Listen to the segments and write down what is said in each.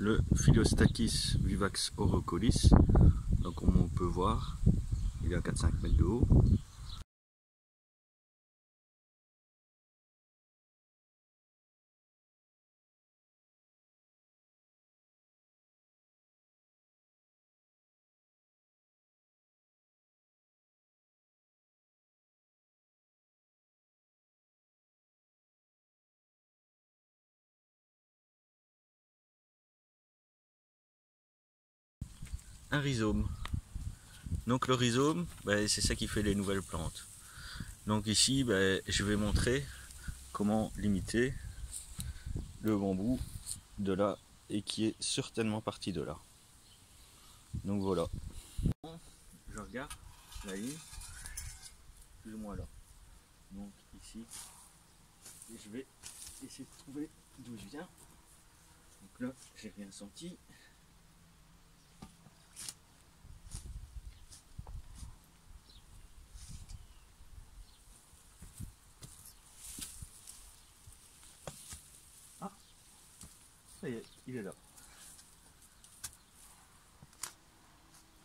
le Philostachys vivax orocolis. Donc comme on peut voir, il est à 4-5 mètres de haut. Un rhizome. Donc le rhizome, c'est ça qui fait les nouvelles plantes. Donc ici, je vais montrer comment limiter le bambou de là et qui est certainement parti de là. Donc voilà. Je regarde la ligne, plus ou moins là. Donc ici, et je vais essayer de trouver d'où je viens. Donc là, j'ai rien senti. Ah, ça y est, il est là.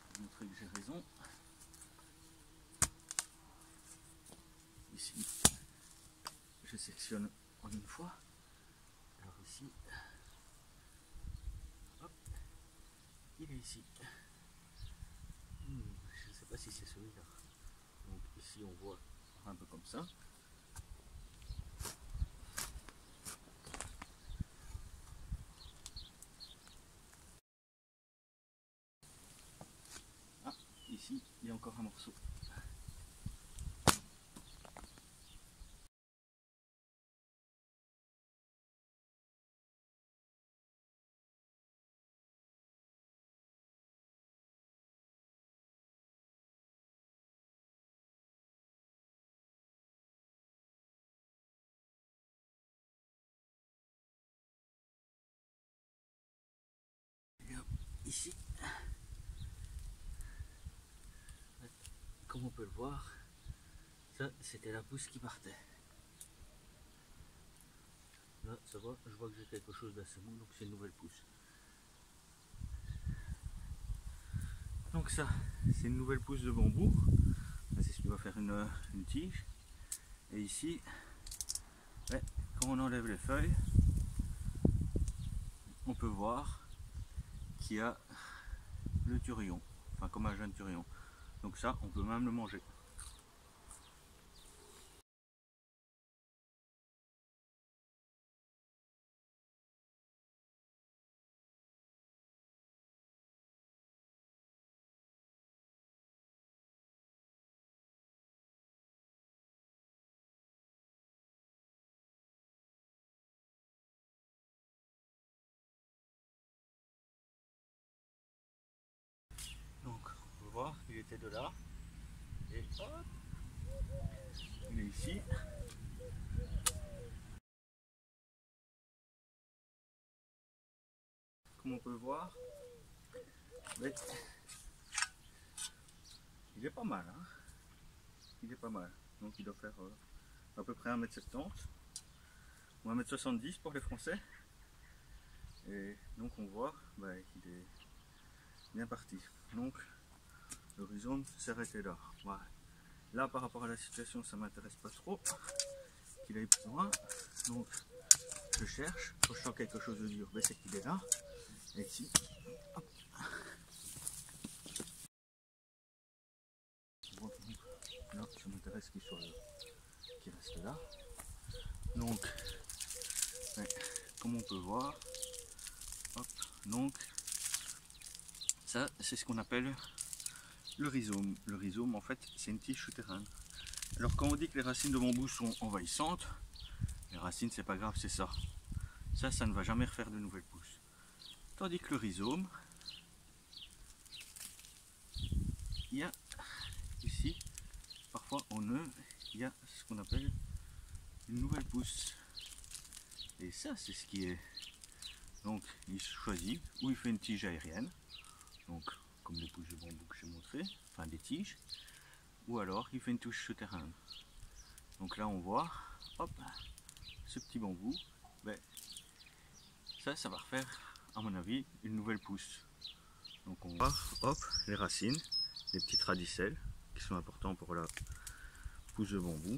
Je vais montrer que j'ai raison. Ici, je sectionne en une fois. Alors ici, hop, il est ici. Je ne sais pas si c'est celui-là. Donc ici on voit un peu comme ça. Ah, ici il y a encore un morceau. Ici, comme on peut le voir, ça c'était la pousse qui partait. Là, ça va, je vois que j'ai quelque chose d'assez mou, donc c'est une nouvelle pousse. Donc ça, c'est une nouvelle pousse de bambou. C'est ce qui va faire une tige. Et ici, quand on enlève les feuilles, on peut voir qu'il y a le turion, enfin comme un jeune turion. Donc ça, on peut même le manger. Donc on peut voir qu'il était de là. Et hop, il est ici. Comme on peut voir, il est pas mal. Hein, il est pas mal. Donc il doit faire à peu près 1,70 m ou 1,70 m pour les Français. Et donc on voit qu'il est bien parti. Donc le rhizome s'est arrêté là. Voilà. Là par rapport à la situation, ça m'intéresse pas trop qu'il aille plus loin. Donc je cherche, quand je sens quelque chose de dur, c'est qu'il est là. Et ici, hop. Là, ça m'intéresse qu'il soit là, qu'il reste là. Donc, comme on peut voir, hop, donc ça c'est ce qu'on appelle le rhizome. Le rhizome, en fait, c'est une tige souterraine. Alors quand on dit que les racines de bambou sont envahissantes, les racines c'est pas grave, c'est ça. Ça ne va jamais refaire de nouvelles pousses. Tandis que le rhizome, il y a ici, parfois en nœud, il y a ce qu'on appelle une nouvelle pousse. Et ça c'est ce qui est. Donc il choisit ou il fait une tige aérienne, donc comme les pousses de bambou que j'ai montré, enfin des tiges, ou alors il fait une touche souterraine. Donc là on voit, hop, ce petit bambou, ça va refaire à mon avis, une nouvelle pousse. Donc on va, hop, les racines, les petites radicelles qui sont importants pour la pousse de bambou.